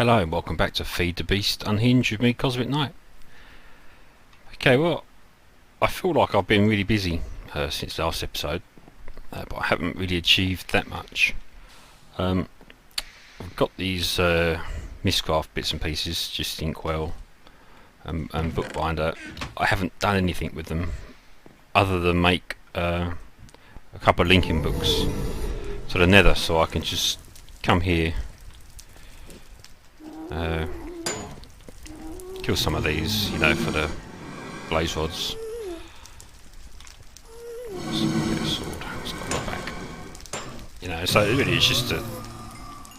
Hello and welcome back to Feed the Beast Unhinged with me, Mrcosmicnite. Okay, well, I feel like I've been really busy since the last episode, but I haven't really achieved that much. I've got these Mrcosmicnite bits and pieces, just Inkwell and Bookbinder. I haven't done anything with them other than make a couple of linking books to the Nether, so I can just come here, kill some of these, you know, for the blaze rods. So get a sword. It's got my back. You know, so it really is just to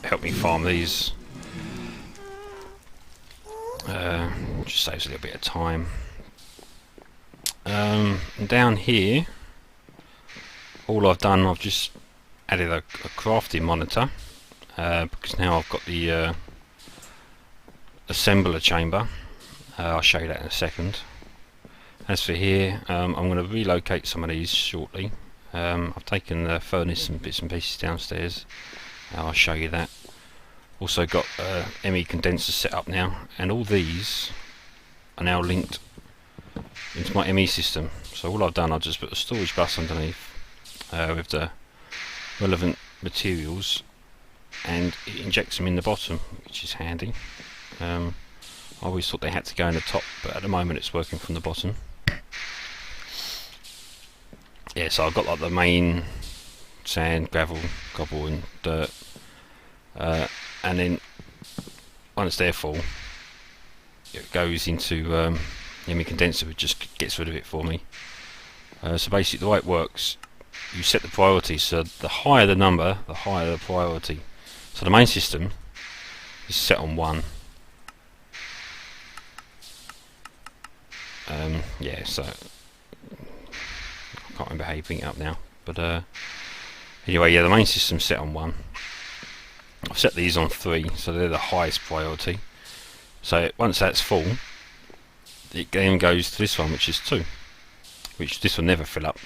help me farm these. Just saves a little bit of time. And down here, all I've done, I've just added a crafting monitor, because now I've got the assembler chamber. I'll show you that in a second. As for here, I'm going to relocate some of these shortly. I've taken the furnace and bits and pieces downstairs. I'll show you that. Also got ME condensers set up now, and all these are now linked into my ME system. So all I've done, I've just put a storage bus underneath with the relevant materials, and it injects them in the bottom, which is handy. I always thought they had to go in the top, but at the moment it's working from the bottom. Yeah, so I've got like the main sand, gravel, cobble and dirt, and then once they're full, it goes into the ME condenser, which just gets rid of it for me. So basically the way it works, you set the priority, so the higher the number, the higher the priority. So the main system is set on 1. Yeah, so I can't remember how you bring it up now, but anyway, yeah, the main system's set on 1. I've set these on 3, so they're the highest priority. So once that's full, it then goes to this one, which is 2, which this will never fill up.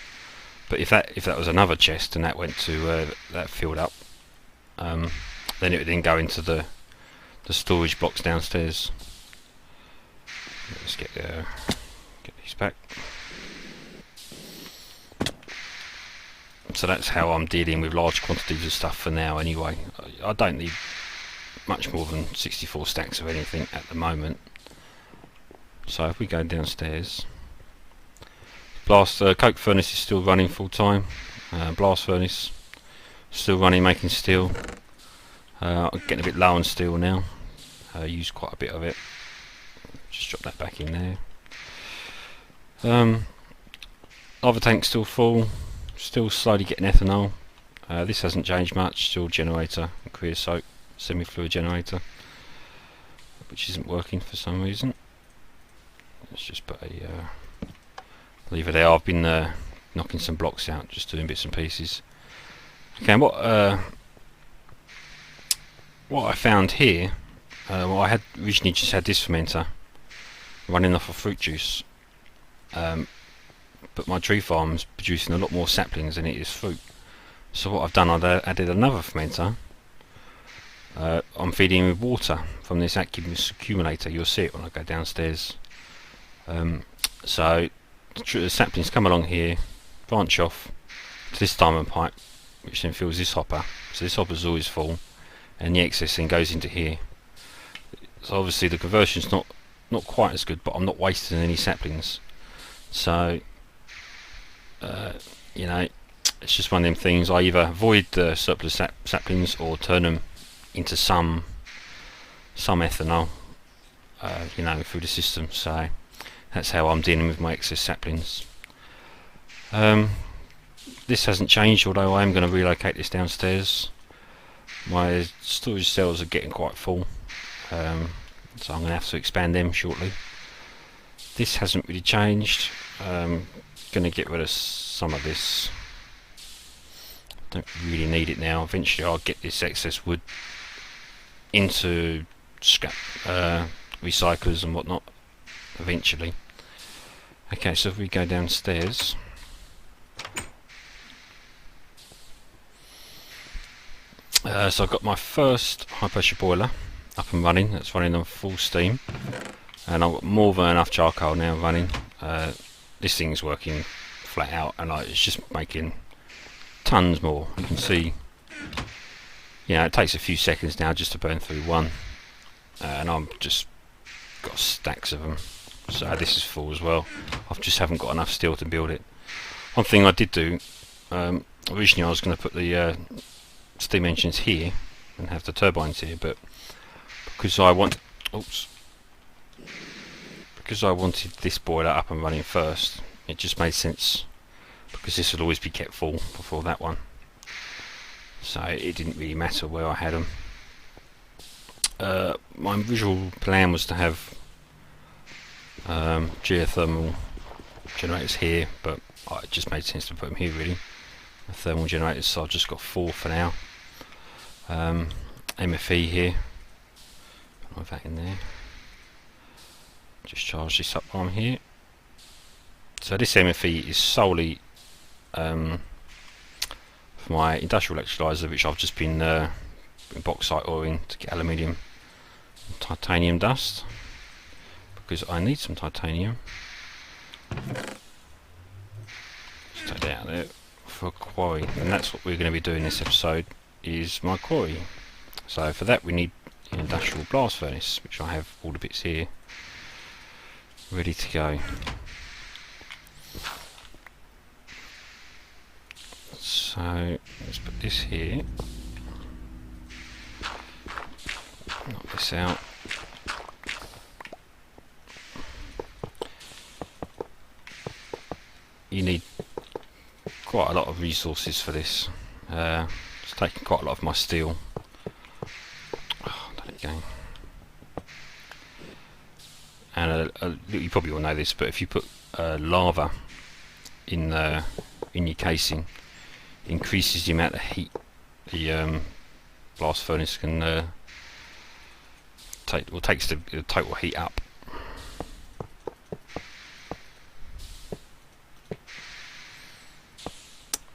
But if that was another chest and that went to that filled up, then it would then go into the storage box downstairs. Let's get these back. So that's how I'm dealing with large quantities of stuff for now anyway. I don't need much more than 64 stacks of anything at the moment. So if we go downstairs, coke furnace is still running full time. Blast furnace still running, making steel. I'm getting a bit low on steel now. Used quite a bit of it. Just drop that back in there. Other tank's still full. Still slowly getting ethanol. This hasn't changed much. Still generator, creosote, semi-fluid generator, which isn't working for some reason. Let's just put a lever there. I've been knocking some blocks out, just doing bits and pieces. Okay, and what I found here, well, I had originally just had this fermenter running off of fruit juice, but my tree farm's producing a lot more saplings than it is fruit. So what I've done, I've added another fermenter. I'm feeding with water from this accumulator. You'll see it when I go downstairs. So the saplings come along here, branch off to this diamond pipe, which then fills this hopper. So this hopper's always full, and the excess then goes into here. So obviously the conversion's not quite as good, but I'm not wasting any saplings. So you know, it's just one of them things. I either avoid the surplus saplings or turn them into some ethanol, you know, through the system. So that's how I'm dealing with my excess saplings. This hasn't changed, although I am going to relocate this downstairs. My storage cells are getting quite full, so I'm going to have to expand them shortly. This hasn't really changed. Going to get rid of some of this. Don't really need it now. Eventually I'll get this excess wood into scrap recyclers and whatnot eventually. Okay, so if we go downstairs, so I've got my first high pressure boiler up and running. That's running on full steam, and I've got more than enough charcoal now running. This thing's working flat out, and it's just making tons more. You can see, it takes a few seconds now just to burn through one, and I'm just got stacks of them. So this is full as well. I just haven't got enough steel to build it. One thing I did do, originally I was going to put the steam engines here and have the turbines here, but because I wanted this boiler up and running first, it just made sense, because this would always be kept full before that one, so it didn't really matter where I had them. My original plan was to have geothermal generators here, but it just made sense to put them here really, the thermal generators, so I've just got 4 for now. MFE here, put that in there, just charge this up while I'm here. So this MFE is solely for my industrial electrolyzer, which I've just been bauxite oring to get aluminium and titanium dust, because I need some titanium. Just take that out there for a quarry, and that's what we're going to be doing this episode, is my quarry. So for that we need an industrial blast furnace, which I have all the bits here ready to go. So let's put this here, knock this out. You need quite a lot of resources for this. It's taking quite a lot of my steel. Done it again. And you probably all know this, but if you put lava in your casing, it increases the amount of heat the blast furnace can takes the total heat up.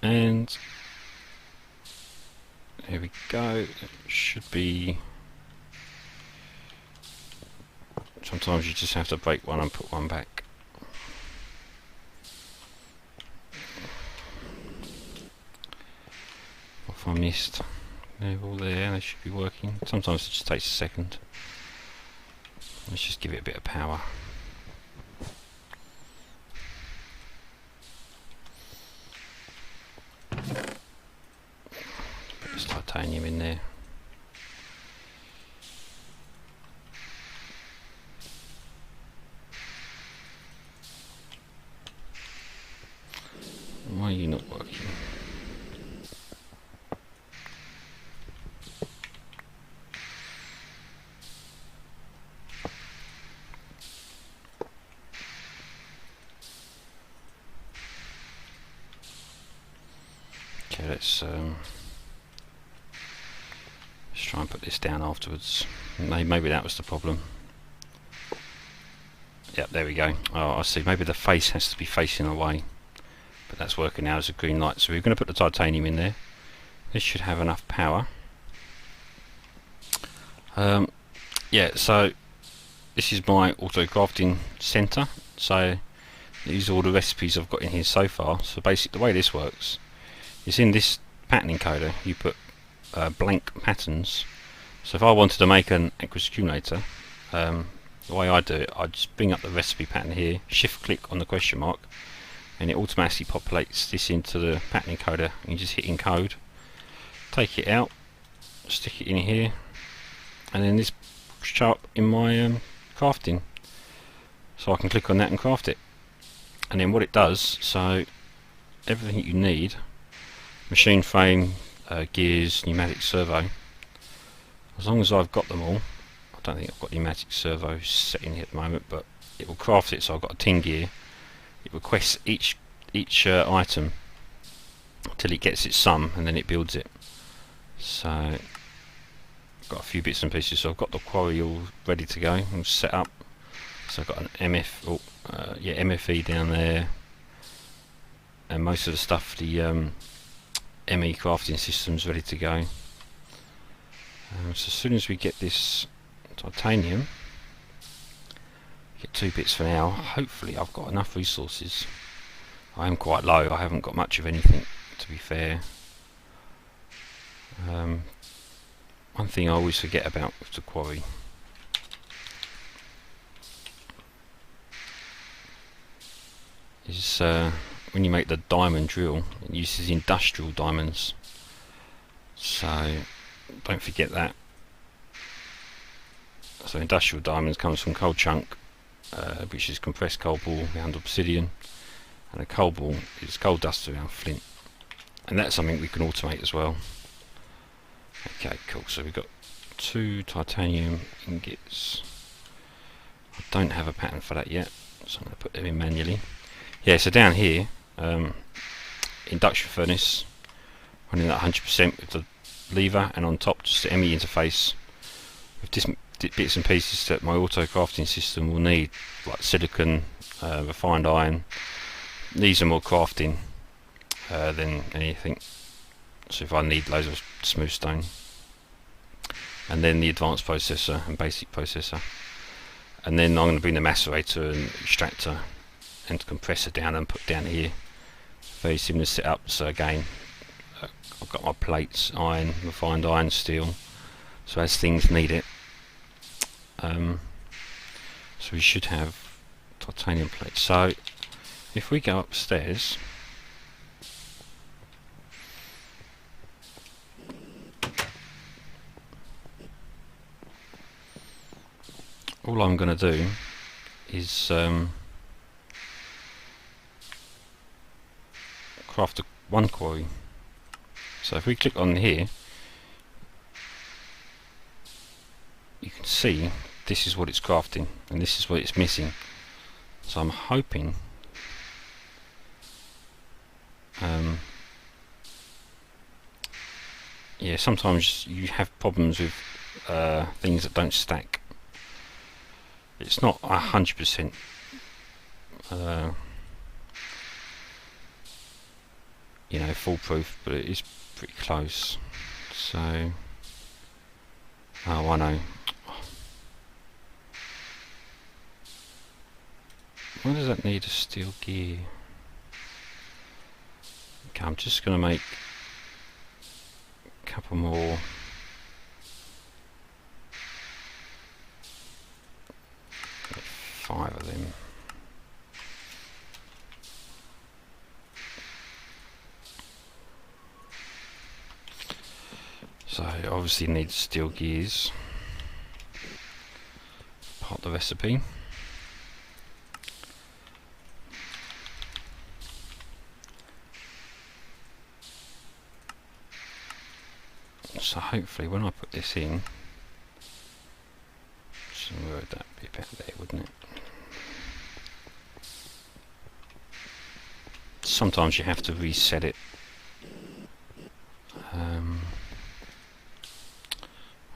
And here we go. It should be. Sometimes you just have to break one and put one back. What if I missed? They're all there. They should be working. Sometimes it just takes a second. Let's just give it a bit of power. Put this titanium in there. Why are you not working? Okay, let's try and put this down afterwards. Maybe that was the problem. Yep, there we go. Oh, I see. Maybe the face has to be facing away. But that's working now as a green light. So we're going to put the titanium in there. This should have enough power. Yeah, so this is my auto crafting center. So these are all the recipes I've got in here so far. So basically the way this works is, in this pattern encoder you put blank patterns. So if I wanted to make an accumulator, the way I do it, I just bring up the recipe pattern here, shift click on the question mark, and it automatically populates this into the pattern encoder. You just hit encode, take it out, stick it in here, and then this show up in my crafting, so I can click on that and craft it. And then what it does, so everything you need, machine frame, gears, pneumatic servo, as long as I've got them all. I don't think I've got pneumatic servo set in here at the moment, but it will craft it. So I've got a tin gear. It requests each item till it gets its sum, and then it builds it. So I've got a few bits and pieces. So I've got the quarry all ready to go and set up. So I've got an MFE down there, and most of the stuff, the ME crafting system's ready to go. So as soon as we get this titanium. Get 2 bits for now. Hopefully I've got enough resources. I am quite low, I haven't got much of anything, to be fair. One thing I always forget about with the quarry is when you make the diamond drill, it uses industrial diamonds, so don't forget that. So industrial diamonds comes from coal chunk, which is compressed coal ball around obsidian, and a coal ball is coal dust around flint, and that's something we can automate as well. Okay, cool. So we've got 2 titanium ingots. I don't have a pattern for that yet, so I'm going to put them in manually. Yeah, so down here, induction furnace running at 100% with the lever, and on top just the ME interface with different bits and pieces that my auto crafting system will need, like silicon, refined iron. These are more crafting than anything. So if I need loads of smooth stone, and then the advanced processor and basic processor, and then I'm going to bring the macerator and extractor and compressor down and put down here. Very similar setup. So again, I've got my plates, iron, refined iron, steel. So as things need it, so we should have titanium plates. So if we go upstairs, all I'm going to do is craft one quarry. So if we click on here, you can see this is what it's crafting and this is what it's missing. So I'm hoping yeah, sometimes you have problems with things that don't stack. It's not 100% you know, foolproof, but it is pretty close. So, oh, I know. Why does that need a steel gear? Okay, I'm just going to make a couple more. Like 5 of them. So obviously need steel gears, part of the recipe. So hopefully when I put this in, so where would that be, about there, wouldn't it? Sometimes you have to reset it.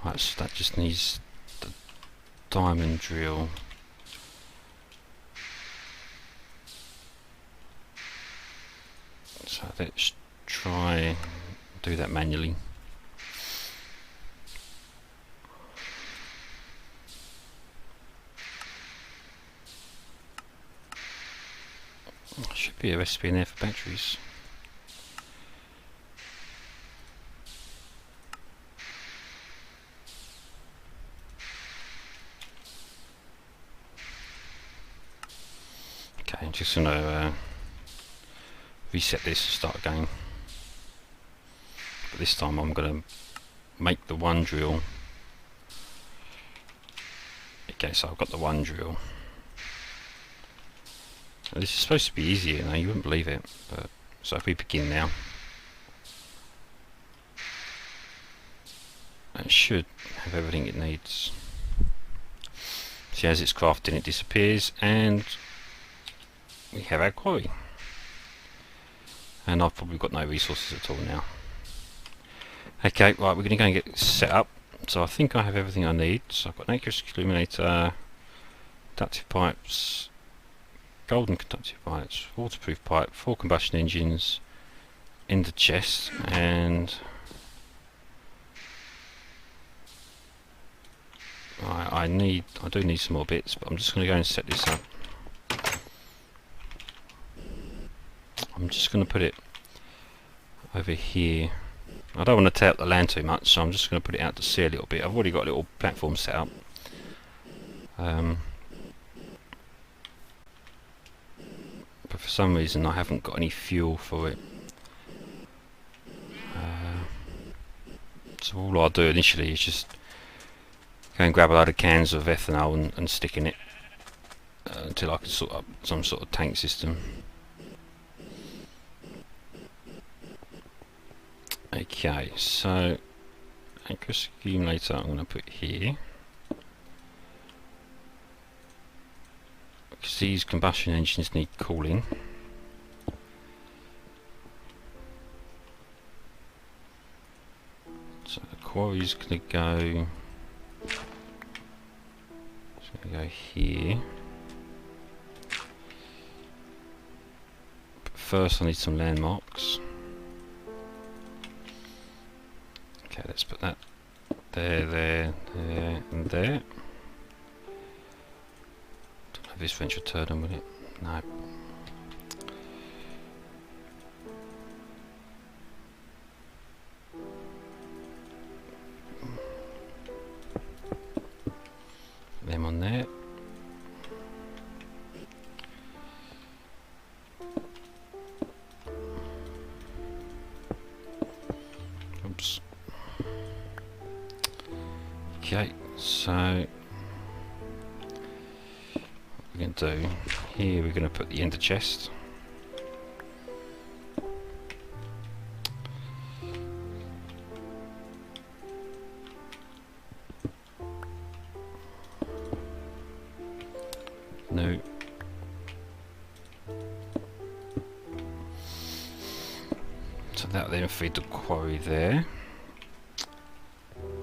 Right, so that just needs the diamond drill. So let's try and do that manually. Should be a recipe in there for batteries. Okay, I'm just going to reset this and start again. But this time I'm going to make the one drill. Okay, so I've got the one drill. Now, this is supposed to be easier now, you wouldn't believe it. But, so if we begin now, it should have everything it needs. See, as it's crafting it disappears and we have our quarry. And I've probably got no resources at all now. Okay, right, we're going to go and get this set up. So I think I have everything I need. So I've got an aqueous illuminator, conductive pipes, golden conductive pipes, waterproof pipe, 4 combustion engines in the chest, and I do need some more bits, but I'm just going to go and set this up. I'm just going to put it over here. I don't want to tear up the land too much, so I'm just going to put it out to sea a little bit. I've already got a little platform set up. But for some reason I haven't got any fuel for it. So all I'll do initially is just go and grab a load of cans of ethanol and stick in it until I can sort up some sort of tank system. Okay, so anchor accumulator I'm going to put here, because these combustion engines need cooling. So the quarry's going to go. It's going to go here. But first I need some landmarks. Okay, let's put that there, there, there, and there. Don't have this venture turn on with it. No. Them on there. Oops. Okay, so what we're going to do here, we're going to put the ender chest. No. So that'll then feed the quarry there.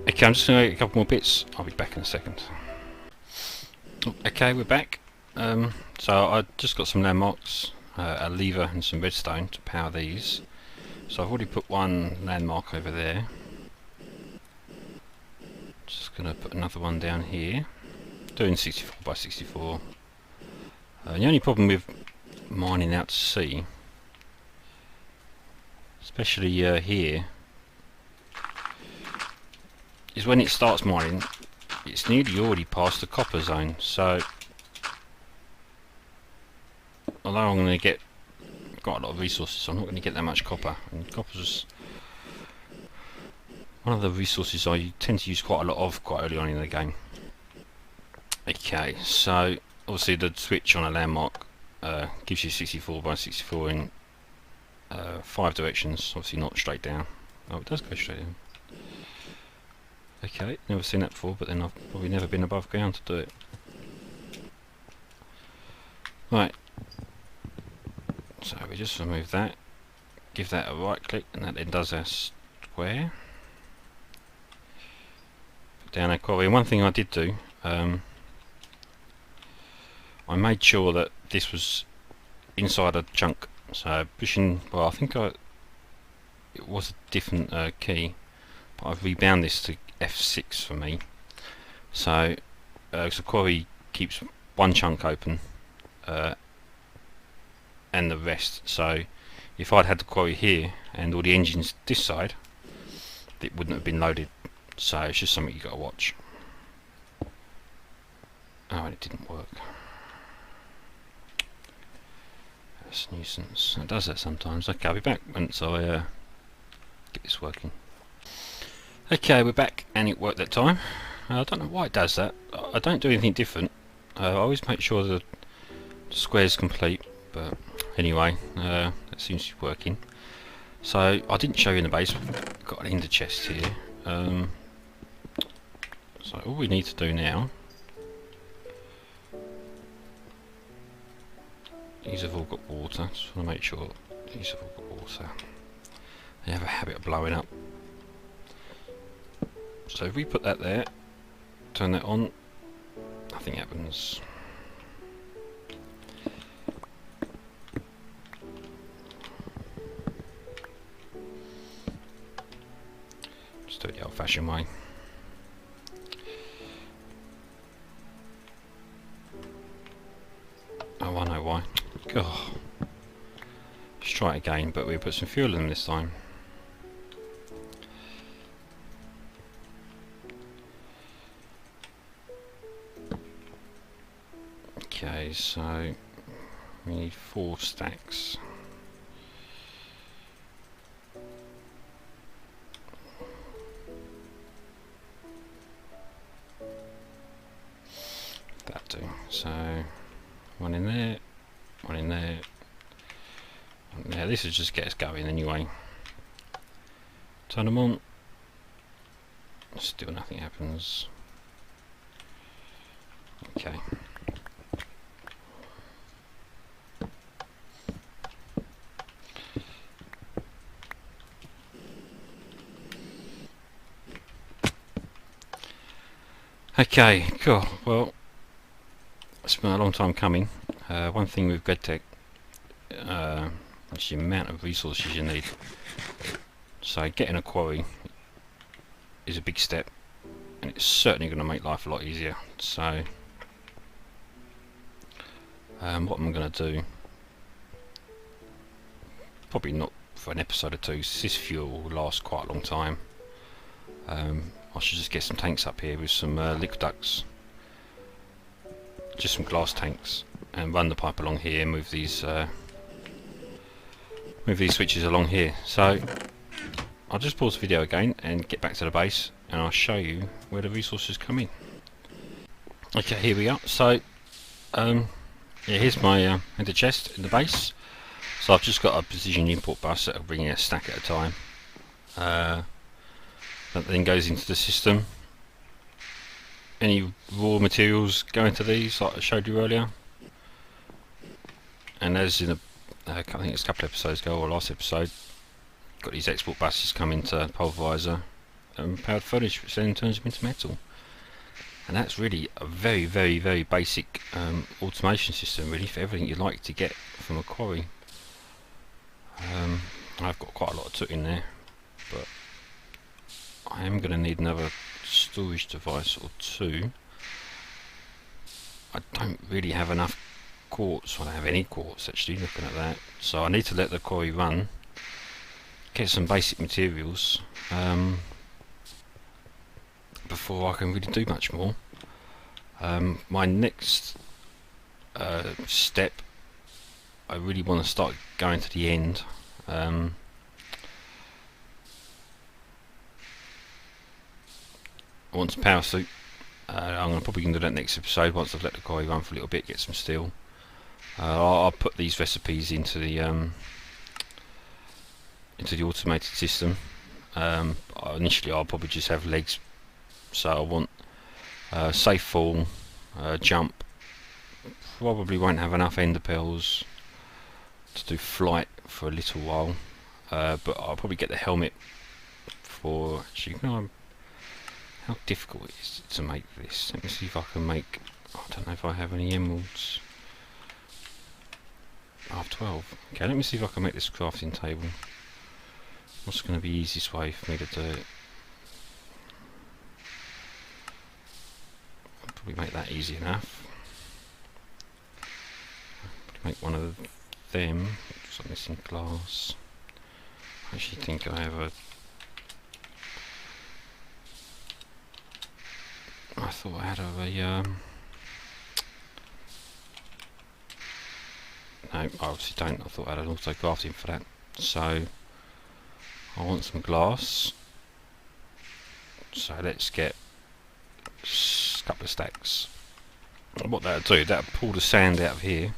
Okay, I'm just going to make a couple more bits. I'll be back in a second. Okay, we're back. So I just got some landmarks, a lever and some redstone to power these. So I've already put one landmark over there. Just going to put another one down here. Doing 64 by 64. The only problem with mining out to sea, especially here, is when it starts mining, it's nearly already past the copper zone. So although I'm going to get quite a lot of resources, I'm not going to get that much copper. And copper's one of the resources I tend to use quite a lot of quite early on in the game. Okay, so obviously the switch on a landmark gives you 64 by 64 in 5 directions, obviously not straight down. Oh, it does go straight down. Okay, never seen that before, but then I've probably never been above ground to do it. Right, so we just remove that, give that a right click, and that then does our square. Put down our quarry. And one thing I did do, I made sure that this was inside a chunk. So pushing, well, I think it was a different key, but I've rebound this to F6 for me. So the quarry keeps one chunk open and the rest. So if I'd had the quarry here and all the engines this side, it wouldn't have been loaded. So it's just something you got to watch. Oh, and it didn't work. That's a nuisance. It does that sometimes. Okay, I'll be back once I get this working. Okay, we're back, and it worked that time. I don't know why it does that. I don't do anything different. I always make sure the square's complete, but anyway, that seems to be working. So I didn't show you in the base. We've got an ender chest here. So all we need to do now, these have all got water. Just want to make sure these have all got water. They have a habit of blowing up. So if we put that there, turn that on, nothing happens. Just do it the old-fashioned way. God. Let's try it again, but we'll put some fuel in them this time. Okay, so we need 4 stacks. That'll do. So one in there, one in there. Yeah, this will just get us going anyway. Turn them on. Still nothing happens. Okay. Okay, cool. Well, it's been a long time coming. One thing with GridTech, is the amount of resources you need. So getting a quarry is a big step, and it's certainly going to make life a lot easier. So what I'm going to do, probably not for an episode or two, this fuel will last quite a long time. I should just get some tanks up here with some liquid ducts, just some glass tanks, and run the pipe along here, move these switches along here. So I'll just pause the video again and get back to the base, and I'll show you where the resources come in. Okay, here we are. So yeah, here's my ender chest in the base. So I've just got a precision import bus that will bring in a stack at a time. That then goes into the system. Any raw materials go into these, like I showed you earlier. And as in I think it's a couple of episodes ago, or last episode, got these export buses come into pulverizer and powered furniture, which then turns them into metal. And that's really a very, very, very basic automation system, really, for everything you'd like to get from a quarry. I've got quite a lot of took in there, but I am going to need another storage device or 2. I don't really have enough quartz. I don't have any quartz, actually, looking at that. So I need to let the quarry run, get some basic materials before I can really do much more. My next step, I really want to start going to the end. I want some power suit. I'm probably going to do that next episode once I've let the quarry run for a little bit, get some steel. I'll put these recipes into the automated system. Initially I'll probably just have legs, so I want safe fall, jump. Probably won't have enough ender pearls to do flight for a little while, but I'll probably get the helmet for, actually, how difficult it is to make this. Let me see if I can make, I don't know if I have any emeralds. I have 12. Okay, let me see if I can make this crafting table. What's going to be the easiest way for me to do it? I'll probably make that easy enough. Probably make one of them. Just on this in glass. I actually think I have a, I thought I had a no, I obviously don't. I thought I had an auto crafting for that. So I want some glass. So let's get a couple of stacks. And what that'll do, that'll pull the sand out of here.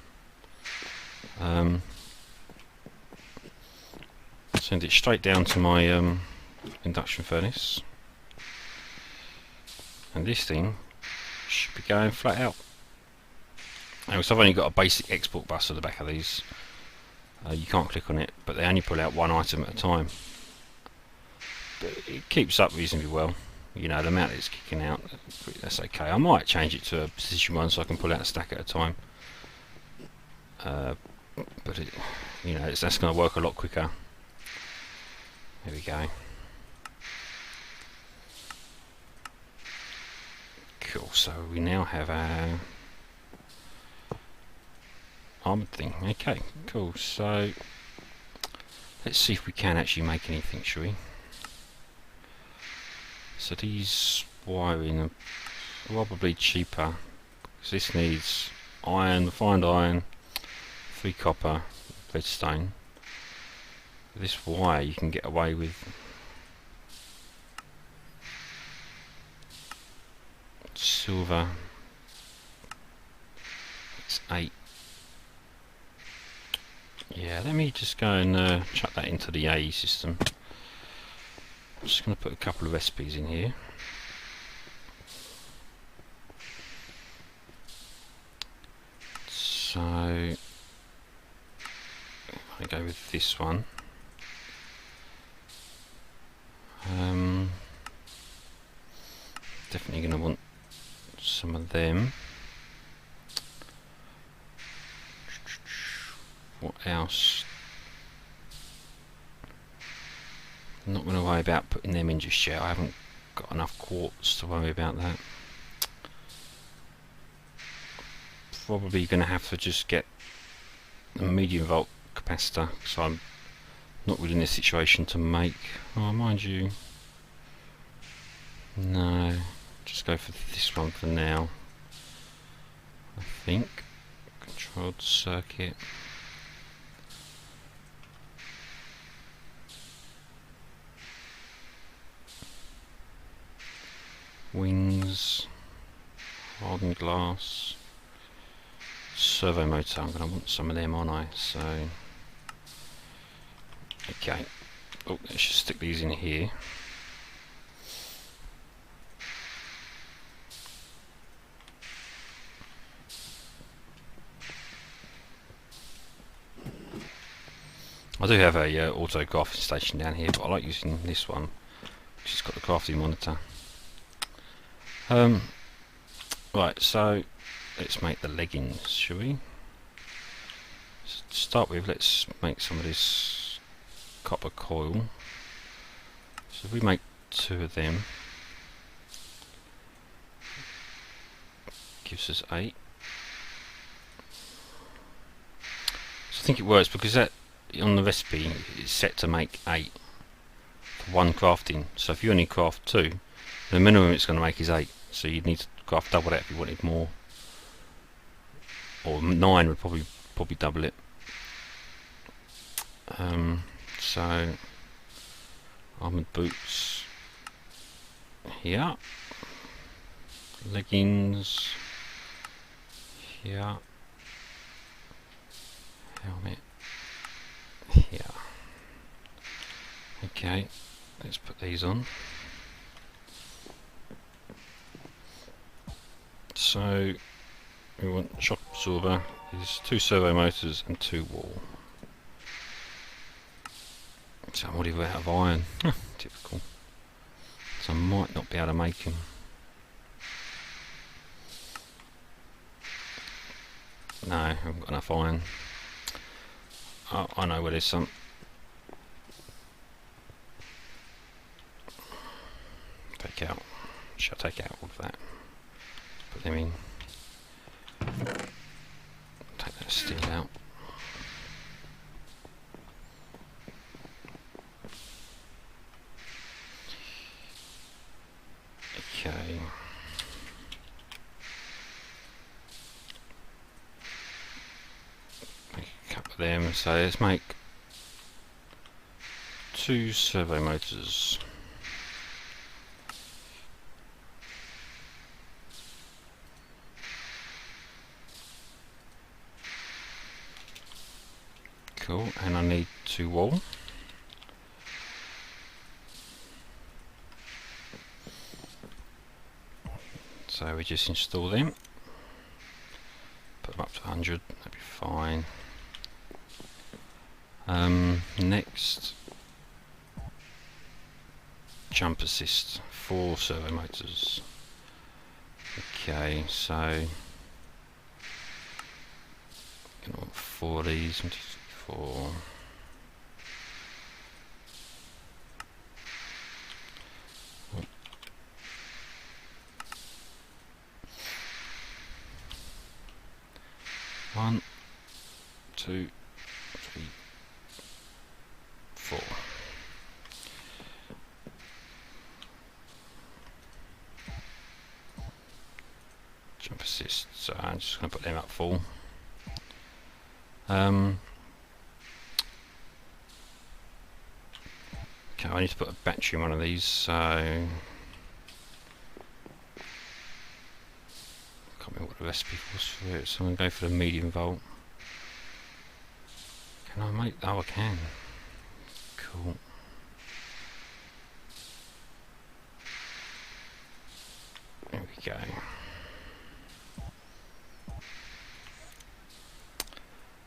Send it straight down to my induction furnace. And this thing should be going flat out. Anyway, so I've only got a basic export bus at the back of these. You can't click on it, but they only pull out one item at a time. But it keeps up reasonably well. You know, the amount it's kicking out, that's okay. I might change it to a position 1 so I can pull out a stack at a time. But it, you know, that's going to work a lot quicker. There we go. Cool. So we now have our armoured thing. Okay, cool. So let's see if we can actually make anything, shall we? So these wiring are probably cheaper, because this needs iron, refined iron, 3 copper, redstone. This wire you can get away with silver. It's 8. Yeah, let me just go and chuck that into the AE system. I'm just going to put a couple of recipes in here. So I go with this one. Definitely going to want some of them. What else? I'm not going to worry about putting them in just yet. I haven't got enough quartz to worry about that. Probably going to have to just get a medium volt capacitor, because I'm not really in a situation to make. Oh, mind you, no, just go for this one for now. I think controlled circuit. Wings, hardened glass, servo motor. I'm going to want some of them, aren't I? So, okay. Oh, let's just stick these in here. I do have a auto crafting station down here, but I like using this one, which has got the crafting monitor. Right, so let's make the leggings, shall we? So to start with, let's make some of this copper coil. So if we make 2 of them, gives us 8. So I think it works because that on the recipe it's set to make 8 for 1 crafting. So if you only craft 2, the minimum it's going to make is 8. So you'd need to craft double that if you wanted more, or 9 would probably double it. So armoured boots here, leggings here, helmet here. Okay, let's put these on. So we want shock absorber, is 2 servo motors and 2 wall. So I'm already out of iron. Typical. So I might not be able to make him. No, I haven't got enough iron. Oh, I know where there's some. Take out. Shall I take out all of that? Put them in. Take that steel out. Okay. Make a couple of them. So let's make 2 servo motors. Cool, and I need 2 wool. So we just install them, put them up to 100, that'd be fine. Next, jump assist, 4 servo motors. Okay, so I'm gonna want 4 of these, 1, 2, 3, 4. One, 2, 3, 4. Jump assist, so I'm just going to put them up full. Okay, I need to put a battery in one of these, so I can't remember what the recipe was for it, so I'm going to go for the medium volt. Can I make? Oh, I can. Cool. There we go.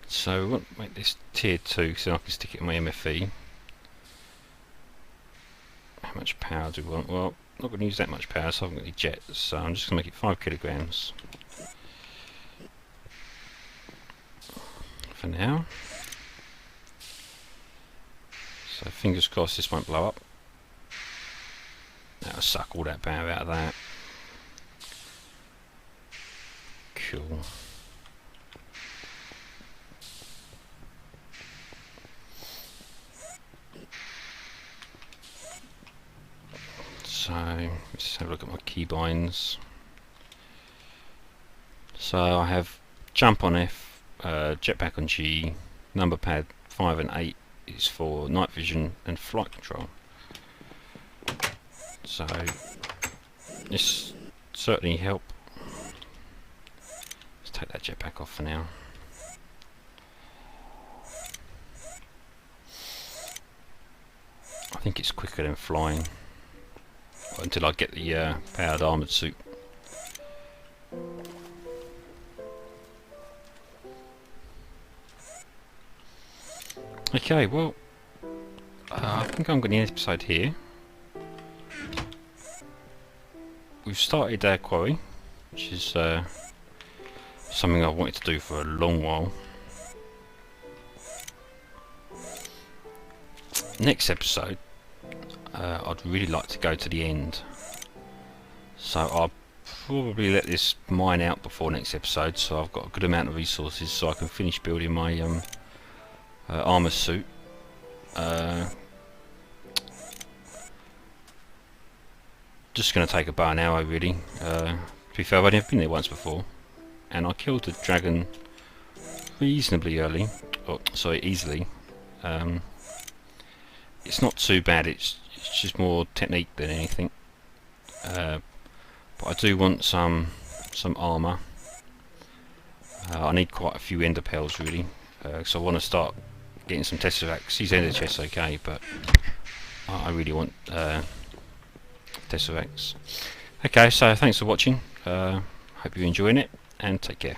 So we want to make this tier 2 so I can stick it in my MFE. How much power do we want? Well, I'm not going to use that much power, so I haven't got any jets, so I'm just going to make it 5 kilograms for now. So fingers crossed this won't blow up. That'll suck all that power out of that. Cool. So let's have a look at my keybinds. So I have jump on F, jetpack on G, number pad 5 and 8 is for night vision and flight control. So this certainly help. Let's take that jetpack off for now. I think it's quicker than flying. Until I get the powered armoured suit. Okay, well, I think I'm going to end the episode here. We've started our quarry, which is something I've wanted to do for a long while. Next episode, I'd really like to go to the end, so I'll probably let this mine out before next episode, so I've got a good amount of resources so I can finish building my armour suit. Just going to take about an hour really. To be fair, I've never been there once before, and I killed the dragon reasonably early, oh sorry, easily. It's not too bad, it's just more technique than anything. But I do want some armour. I need quite a few ender pearls really, so I want to start getting some tesseracts. These ender chests okay, but I really want tesseracts. Okay, so thanks for watching. Hope you're enjoying it, and take care.